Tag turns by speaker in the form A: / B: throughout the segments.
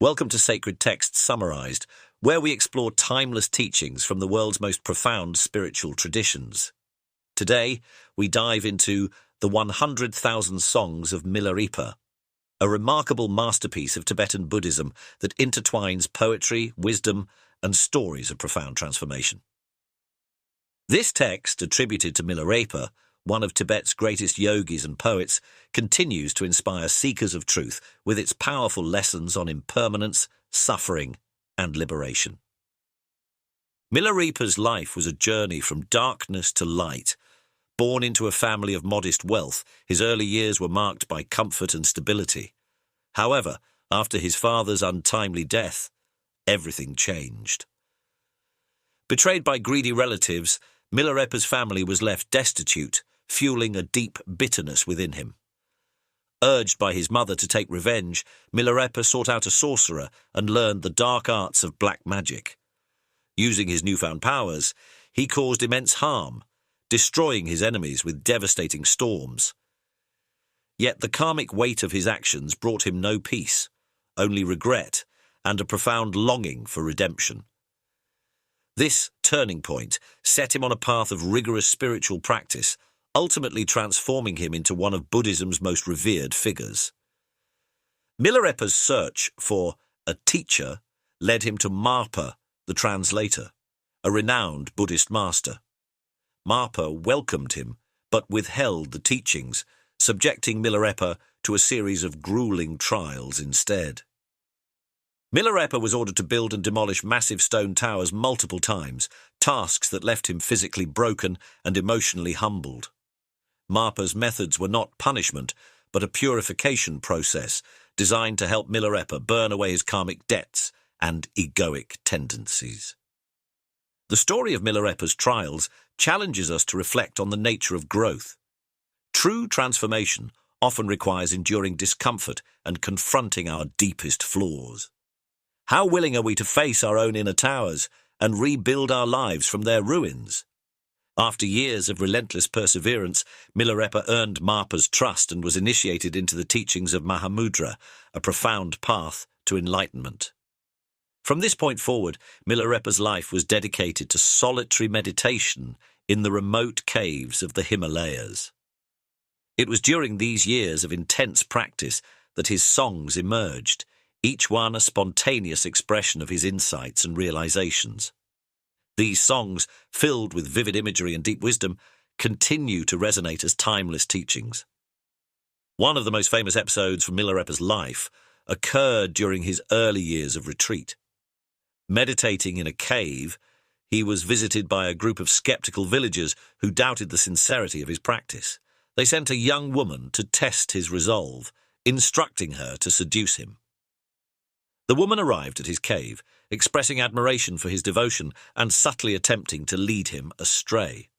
A: Welcome to Sacred Texts Summarized, where we explore timeless teachings from the world's most profound spiritual traditions. Today, we dive into the 100,000 Songs of Milarepa, a remarkable masterpiece of Tibetan Buddhism that intertwines poetry, wisdom, and stories of profound transformation. This text, attributed to Milarepa, one of Tibet's greatest yogis and poets, continues to inspire seekers of truth with its powerful lessons on impermanence, suffering, and liberation. Milarepa's life was a journey from darkness to light. Born into a family of modest wealth, his early years were marked by comfort and stability. However, after his father's untimely death, everything changed. Betrayed by greedy relatives, Milarepa's family was left destitute, fueling a deep bitterness within him. Urged by his mother to take revenge, Milarepa sought out a sorcerer and learned the dark arts of black magic. Using his newfound powers, he caused immense harm, destroying his enemies with devastating storms. Yet the karmic weight of his actions brought him no peace, only regret and a profound longing for redemption. This turning point set him on a path of rigorous spiritual practice, ultimately transforming him into one of Buddhism's most revered figures. Milarepa's search for a teacher led him to Marpa, the translator, a renowned Buddhist master. Marpa welcomed him, but withheld the teachings, subjecting Milarepa to a series of grueling trials instead. Milarepa was ordered to build and demolish massive stone towers multiple times, tasks that left him physically broken and emotionally humbled. Marpa's methods were not punishment, but a purification process designed to help Milarepa burn away his karmic debts and egoic tendencies. The story of Milarepa's trials challenges us to reflect on the nature of growth. True transformation often requires enduring discomfort and confronting our deepest flaws. How willing are we to face our own inner towers and rebuild our lives from their ruins? After years of relentless perseverance, Milarepa earned Marpa's trust and was initiated into the teachings of Mahamudra, a profound path to enlightenment. From this point forward, Milarepa's life was dedicated to solitary meditation in the remote caves of the Himalayas. It was during these years of intense practice that his songs emerged, each one a spontaneous expression of his insights and realizations. These songs, filled with vivid imagery and deep wisdom, continue to resonate as timeless teachings. One of the most famous episodes from Milarepa's life occurred during his early years of retreat. Meditating in a cave, he was visited by a group of skeptical villagers who doubted the sincerity of his practice. They sent a young woman to test his resolve, instructing her to seduce him. The woman arrived at his cave, expressing admiration for his devotion and subtly attempting to lead him astray.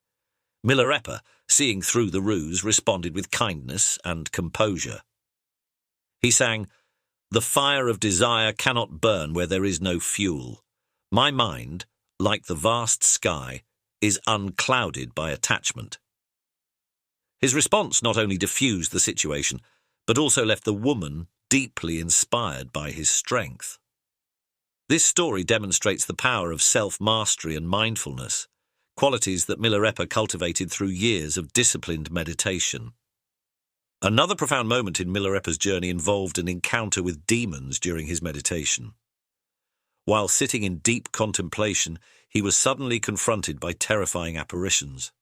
A: Milarepa, seeing through the ruse, responded with kindness and composure. He sang, "The fire of desire cannot burn where there is no fuel. My mind, like the vast sky, is unclouded by attachment." His response not only diffused the situation, but also left the woman deeply inspired by his strength. This story demonstrates the power of self-mastery and mindfulness, qualities that Milarepa cultivated through years of disciplined meditation. Another profound moment in Milarepa's journey involved an encounter with demons during his meditation. While sitting in deep contemplation, he was suddenly confronted by terrifying apparitions.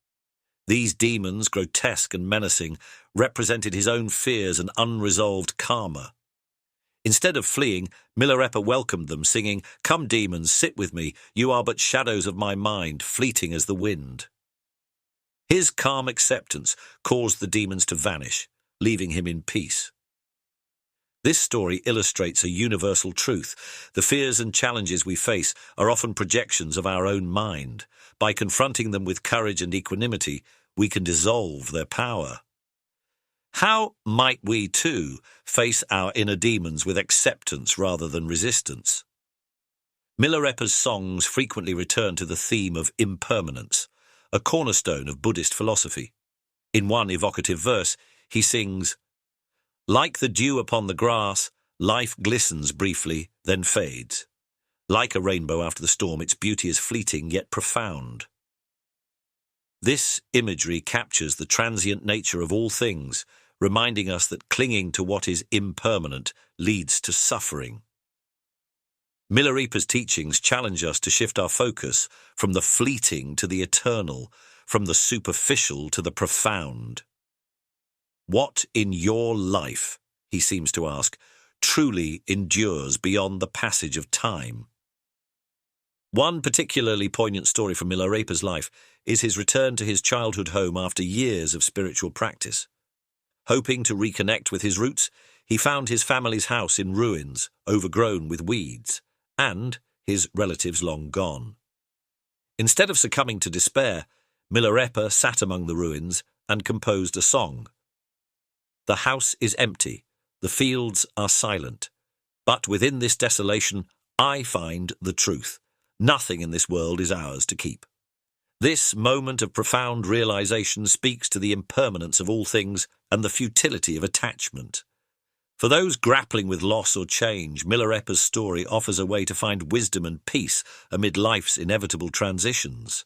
A: These demons, grotesque and menacing, represented his own fears and unresolved karma. Instead of fleeing, Milarepa welcomed them, singing, "Come, demons, sit with me. You are but shadows of my mind, fleeting as the wind." His calm acceptance caused the demons to vanish, leaving him in peace. This story illustrates a universal truth. The fears and challenges we face are often projections of our own mind. By confronting them with courage and equanimity, we can dissolve their power. How might we, too, face our inner demons with acceptance rather than resistance? Milarepa's songs frequently return to the theme of impermanence, a cornerstone of Buddhist philosophy. In one evocative verse, he sings, "Like the dew upon the grass, life glistens briefly, then fades. Like a rainbow after the storm, its beauty is fleeting yet profound. This imagery captures the transient nature of all things, reminding us that clinging to what is impermanent leads to suffering. Milarepa's teachings challenge us to shift our focus from the fleeting to the eternal, from the superficial to the profound. What in your life, he seems to ask, truly endures beyond the passage of time? One particularly poignant story from Milarepa's life is his return to his childhood home after years of spiritual practice. Hoping to reconnect with his roots, he found his family's house in ruins, overgrown with weeds, and his relatives long gone. Instead of succumbing to despair, Milarepa sat among the ruins and composed a song. The house is empty, the fields are silent, but within this desolation I find the truth. Nothing in this world is ours to keep. This moment of profound realization speaks to the impermanence of all things and the futility of attachment. For those grappling with loss or change, Milarepa's story offers a way to find wisdom and peace amid life's inevitable transitions.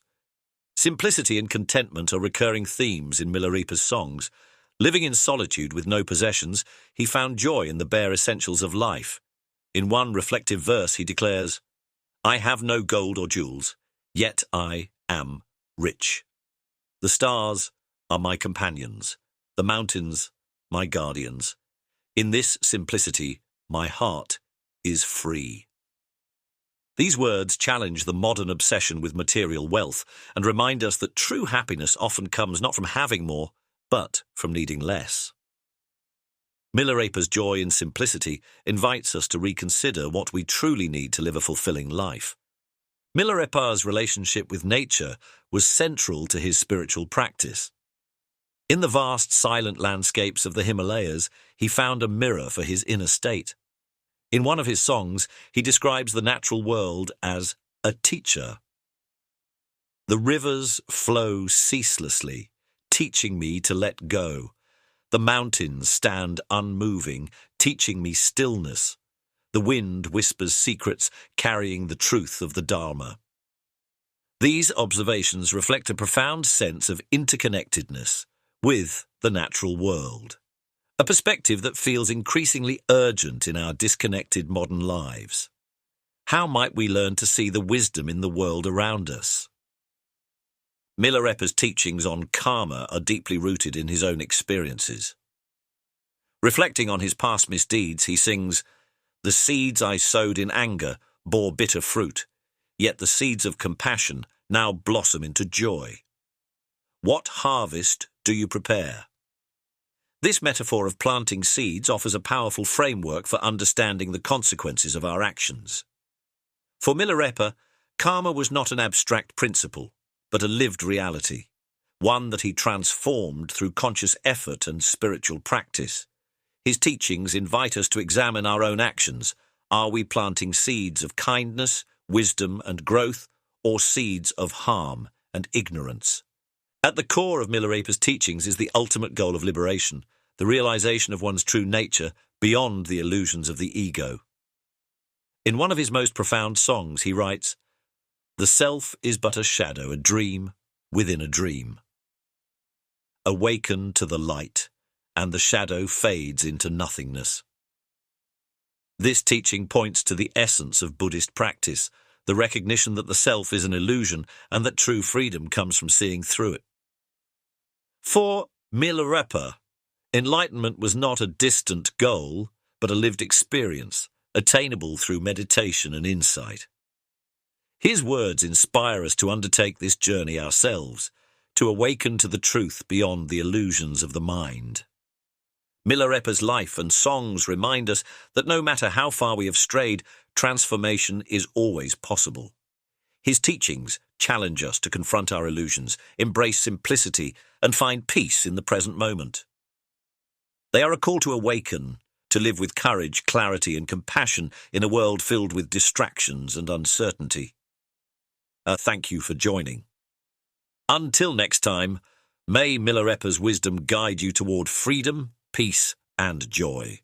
A: Simplicity and contentment are recurring themes in Milarepa's songs. Living in solitude with no possessions, he found joy in the bare essentials of life. In one reflective verse he declares, "I have no gold or jewels, yet I am rich. The stars are my companions, the mountains my guardians. In this simplicity, my heart is free." These words challenge the modern obsession with material wealth and remind us that true happiness often comes not from having more, but from needing less. Milarepa's joy in simplicity invites us to reconsider what we truly need to live a fulfilling life. Milarepa's relationship with nature was central to his spiritual practice. In the vast, silent landscapes of the Himalayas, he found a mirror for his inner state. In one of his songs, he describes the natural world as a teacher. The rivers flow ceaselessly, teaching me to let go. The mountains stand unmoving, teaching me stillness. The wind whispers secrets, carrying the truth of the Dharma. These observations reflect a profound sense of interconnectedness with the natural world, a perspective that feels increasingly urgent in our disconnected modern lives. How might we learn to see the wisdom in the world around us? Milarepa's teachings on karma are deeply rooted in his own experiences. Reflecting on his past misdeeds, he sings, "The seeds I sowed in anger bore bitter fruit, yet the seeds of compassion now blossom into joy. What harvest do you prepare?" This metaphor of planting seeds offers a powerful framework for understanding the consequences of our actions. For Milarepa, karma was not an abstract principle, but a lived reality, one that he transformed through conscious effort and spiritual practice. His teachings invite us to examine our own actions. Are we planting seeds of kindness, wisdom, and growth, or seeds of harm and ignorance? At the core of Milarepa's teachings is the ultimate goal of liberation, the realization of one's true nature beyond the illusions of the ego. In one of his most profound songs, he writes, "The self is but a shadow, a dream within a dream. Awaken to the light, and the shadow fades into nothingness." This teaching points to the essence of Buddhist practice, the recognition that the self is an illusion and that true freedom comes from seeing through it. For Milarepa, enlightenment was not a distant goal, but a lived experience, attainable through meditation and insight. His words inspire us to undertake this journey ourselves, to awaken to the truth beyond the illusions of the mind. Milarepa's life and songs remind us that no matter how far we have strayed, transformation is always possible. His teachings challenge us to confront our illusions, embrace simplicity, and find peace in the present moment. They are a call to awaken, to live with courage, clarity, and compassion in a world filled with distractions and uncertainty. Thank you for joining. Until next time, may Milarepa's wisdom guide you toward freedom, peace, and joy.